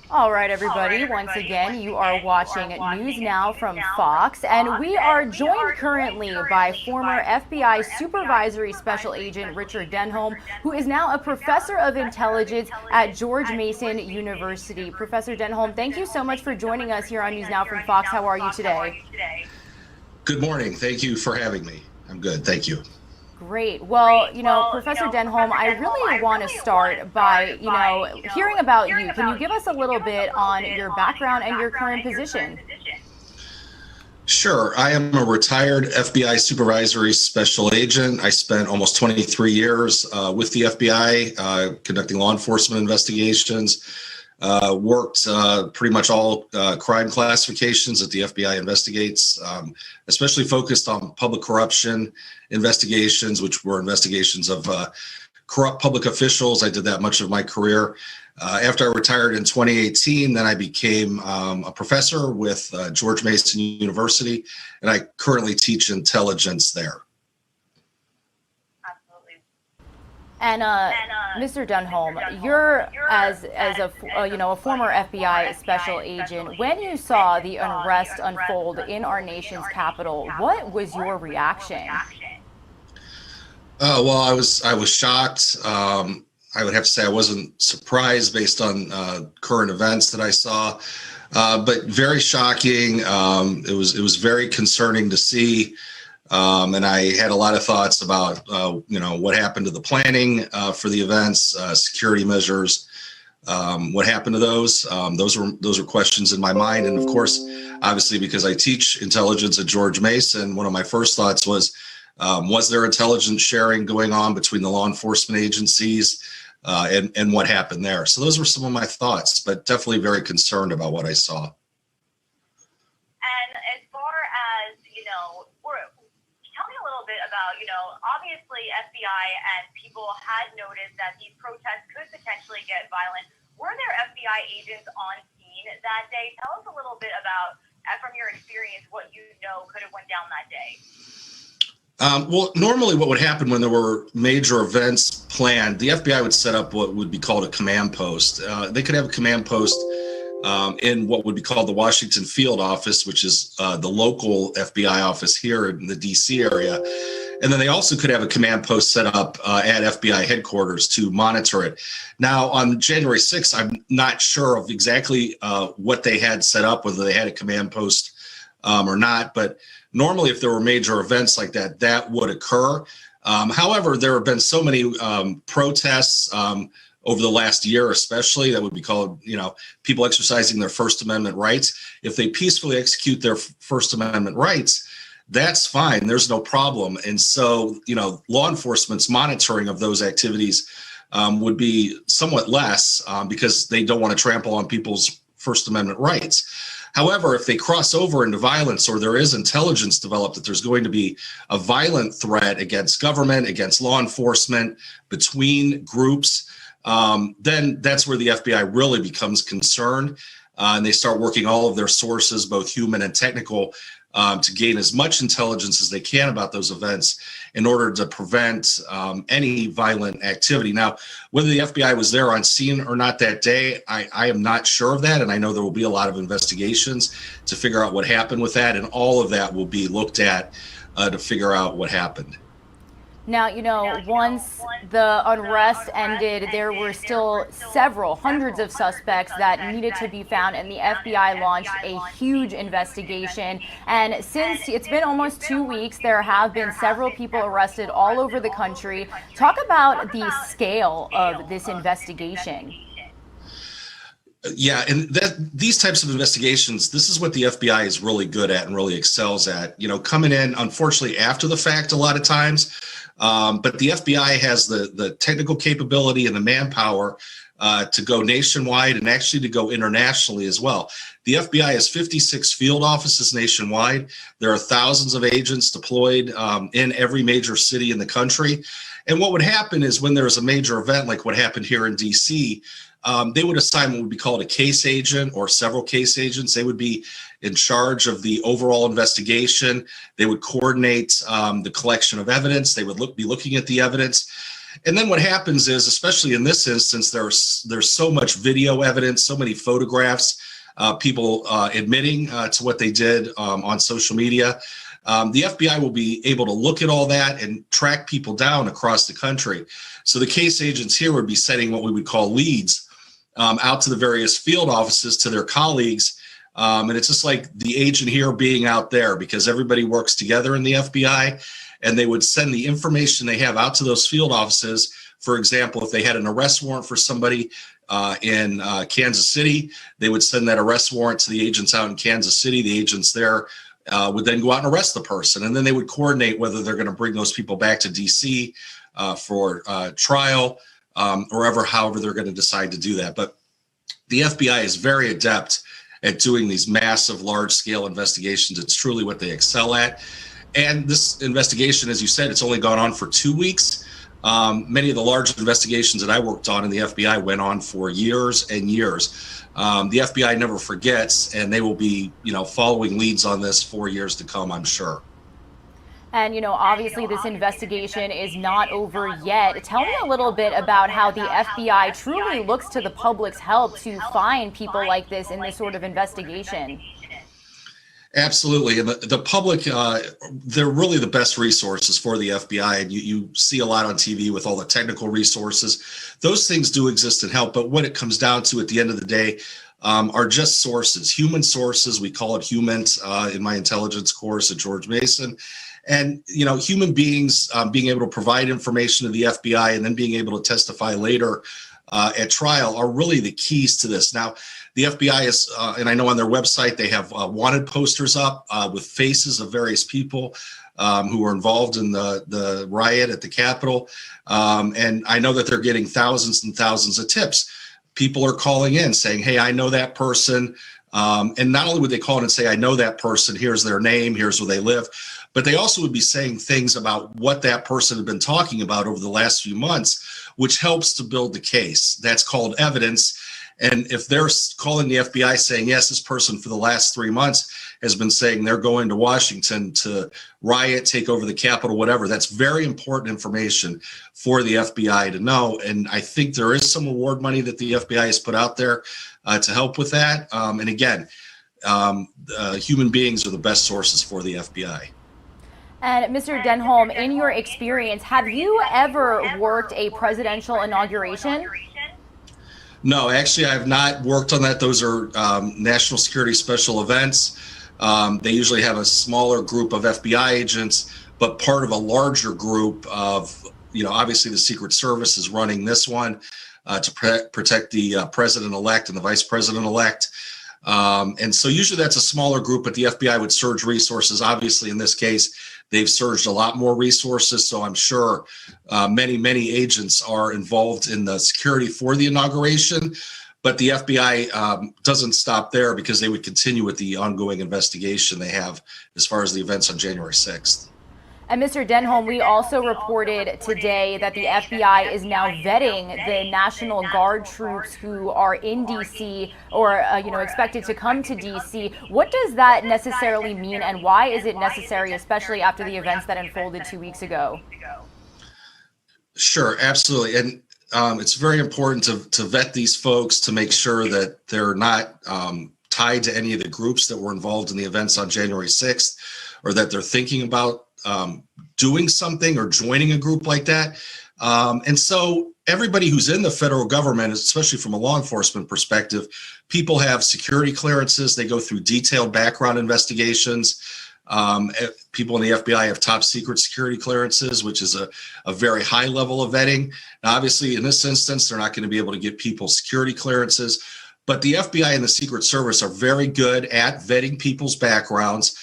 All right, everybody. Once again, you are watching News Now from Fox, and we are joined currently by former FBI Supervisory Special Agent Richard Denholm, who is now a professor of intelligence at George Mason University. Professor Denholm, thank you so much for joining us here on News Now from Fox. How are you today? Good morning. Thank you for having me. I'm good. Thank you. Great. Well, Professor Denholm, I really want to start by, hearing about you. Can you give us a little bit on your background and your current position? Sure. I am a retired FBI supervisory special agent. I spent almost 23 years with the FBI conducting law enforcement investigations. Worked pretty much all crime classifications that the FBI investigates, especially focused on public corruption investigations, which were investigations of corrupt public officials. I did that much of my career. After I retired in 2018, then I became a professor with George Mason University, and I currently teach intelligence there. And Mr. Denholm, you're as a former FBI special agent. When you saw the unrest unfold in our nation's capital, what was your reaction? Well, I was shocked. I would have to say I wasn't surprised based on current events that I saw, but very shocking. It was very concerning to see. And I had a lot of thoughts about, what happened to the planning for the events, security measures, what happened to those. Those were questions in my mind. And of course, obviously, because I teach intelligence at George Mason, one of my first thoughts was there intelligence sharing going on between the law enforcement agencies and what happened there? So those were some of my thoughts, but definitely very concerned about what I saw. Obviously FBI and people had noticed that these protests could potentially get violent. Were there FBI agents on scene that day? Tell us a little bit about, from your experience, what could have went down that day. Well, normally what would happen when there were major events planned, the FBI would set up what would be called a command post. They could have a command post in what would be called the Washington Field Office, which is the local FBI office here in the DC area. And then they also could have a command post set up at FBI headquarters to monitor it. Now, on January 6th, I'm not sure of exactly what they had set up, whether they had a command post or not. But normally, if there were major events like that, that would occur. However, there have been so many protests over the last year, especially, that would be called, people exercising their First Amendment rights. If they peacefully execute their First Amendment rights, that's fine. There's no problem. And so, law enforcement's monitoring of those activities would be somewhat less because they don't want to trample on people's First Amendment rights. However, if they cross over into violence, or there is intelligence developed that there's going to be a violent threat against government, against law enforcement, between groups, then that's where the FBI really becomes concerned. And they start working all of their sources, both human and technical, to gain as much intelligence as they can about those events in order to prevent any violent activity. Now, whether the FBI was there on scene or not that day, I am not sure of that. And I know there will be a lot of investigations to figure out what happened with that. And all of that will be looked at to figure out what happened. Now, once the unrest ended, there were still hundreds of suspects that needed to be found, and the FBI launched a huge investigation. And since it's been almost 2 weeks, there have been several people arrested all over the country. Talk about the scale of this investigation. Yeah, and these types of investigations, this is what the FBI is really good at and really excels at, coming in, unfortunately, after the fact a lot of times. But the FBI has the technical capability and the manpower to go nationwide and actually to go internationally as well. The FBI has 56 field offices nationwide. There are thousands of agents deployed in every major city in the country. And what would happen is when there's a major event like what happened here in DC, they would assign what would be called a case agent or several case agents. They would be in charge of the overall investigation. They would coordinate the collection of evidence. They would be looking at the evidence. And then what happens is, especially in this instance, there's so much video evidence, so many photographs, people admitting to what they did on social media. The FBI will be able to look at all that and track people down across the country. So the case agents here would be sending what we would call leads out to the various field offices, to their colleagues. And it's just like the agent here being out there, because everybody works together in the FBI, and they would send the information they have out to those field offices. For example, if they had an arrest warrant for somebody in Kansas City, they would send that arrest warrant to the agents out in Kansas City. The agents there would then go out and arrest the person, and then they would coordinate whether they're going to bring those people back to DC for trial, or however they're going to decide to do that. But the FBI is very adept at doing these massive, large-scale investigations. It's truly what they excel at. And this investigation, as you said, it's only gone on for 2 weeks. Many of the large investigations that I worked on in the FBI went on for years and years. The FBI never forgets, and they will be, following leads on this for years to come, I'm sure. And, obviously this investigation is not over yet. Tell me a little bit about how the FBI truly looks to the public's help to find people like this in this sort of investigation. Absolutely. And the public, they're really the best resources for the FBI. And you see a lot on TV with all the technical resources. Those things do exist and help. But what it comes down to at the end of the day are just sources, human sources. We call it humans in my intelligence course at George Mason. And, human beings being able to provide information to the FBI and then being able to testify later at trial are really the keys to this. Now, the FBI is, and I know on their website, they have wanted posters up with faces of various people who were involved in the riot at the Capitol. And I know that they're getting thousands and thousands of tips. People are calling in saying, hey, I know that person. And not only would they call in and say, I know that person, here's their name, here's where they live, but they also would be saying things about what that person had been talking about over the last few months, which helps to build the case. That's called evidence. And if they're calling the FBI saying, yes, this person for the last 3 months has been saying they're going to Washington to riot, take over the Capitol, whatever, that's very important information for the FBI to know. And I think there is some award money that the FBI has put out there to help with that. And again, human beings are the best sources for the FBI. And Mr. Denholm, in your experience, have you ever worked a presidential inauguration? No, actually, I have not worked on that. Those are national security special events. They usually have a smaller group of FBI agents, but part of a larger group of, obviously the Secret Service is running this one to protect the president-elect and the vice president-elect. And so usually that's a smaller group, but the FBI would surge resources. Obviously, in this case, they've surged a lot more resources. So I'm sure many agents are involved in the security for the inauguration. But the FBI doesn't stop there, because they would continue with the ongoing investigation they have as far as the events on January 6th. And Mr. Denholm, we also reported today that the FBI is now vetting the National Guard troops who are in D.C. or, expected to come to D.C. What does that necessarily mean, and why is it necessary, especially after the events that unfolded 2 weeks ago? Sure, absolutely. And it's very important to vet these folks to make sure that they're not tied to any of the groups that were involved in the events on January 6th, or that they're thinking about doing something or joining a group like that. And so everybody who's in the federal government, especially from a law enforcement perspective, people have security clearances. They go through detailed background investigations. People in the FBI have top secret security clearances, which is a very high level of vetting. Now, obviously, in this instance, they're not going to be able to get people security clearances, but the FBI and the Secret Service are very good at vetting people's backgrounds.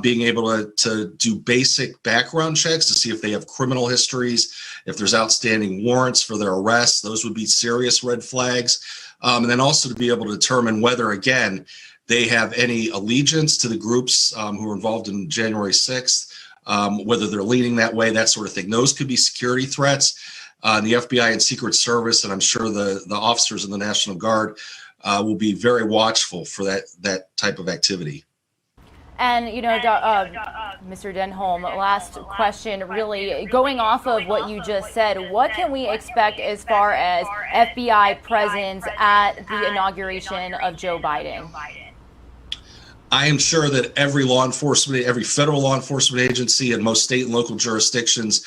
Being able to do basic background checks to see if they have criminal histories, if there's outstanding warrants for their arrests, those would be serious red flags. And then also to be able to determine whether, again, they have any allegiance to the groups who are involved in January 6th, whether they're leaning that way, that sort of thing. Those could be security threats. The FBI and Secret Service, and I'm sure the officers in the National Guard will be very watchful for that type of activity. And, Mr. Denholm, last question, really going off of what you just said, what can we expect as far as FBI presence at the inauguration of Joe Biden? I am sure that every federal law enforcement agency and most state and local jurisdictions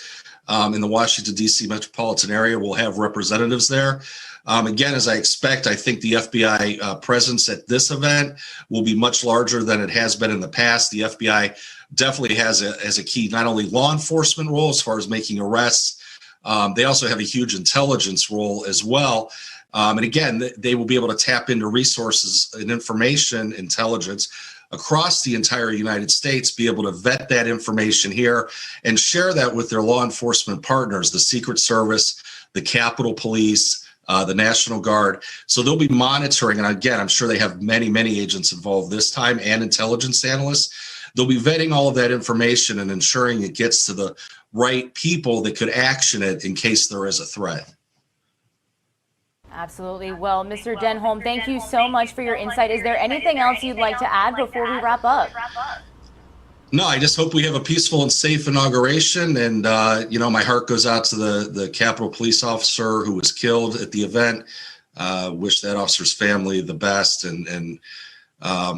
in the Washington, D.C. metropolitan area will have representatives there. Again, as I expect, I think the FBI presence at this event will be much larger than it has been in the past. The FBI definitely has as a key not only law enforcement role as far as making arrests, they also have a huge intelligence role as well. And again, they will be able to tap into resources and information intelligence across the entire United States, be able to vet that information here and share that with their law enforcement partners, the Secret Service, the Capitol Police, the National Guard. So they'll be monitoring. And again, I'm sure they have many, many agents involved this time and intelligence analysts. They'll be vetting all of that information and ensuring it gets to the right people that could action it in case there is a threat. Absolutely. Well, Mr. Denholm, thank you so much for your insight. Is there anything else you'd like to add before we wrap up? No, I just hope we have a peaceful and safe inauguration. And, my heart goes out to the Capitol Police officer who was killed at the event. Wish that officer's family the best. And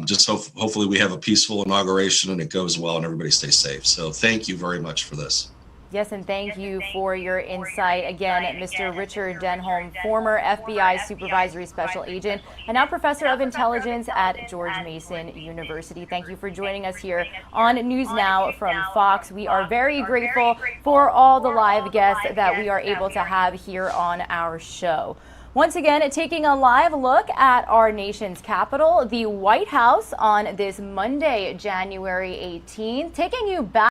just hopefully we have a peaceful inauguration and it goes well and everybody stays safe. So thank you very much for this. Yes, and thank you for your insight. Again, Mr. Richard Denholm, former FBI Supervisory Special Agent and now Professor of Intelligence at George Mason University. Thank you for joining us here on News Now from Fox. We are very grateful for all the live guests that we are able to have here on our show. Once again, taking a live look at our nation's capital, the White House on this Monday, January 18th, taking you back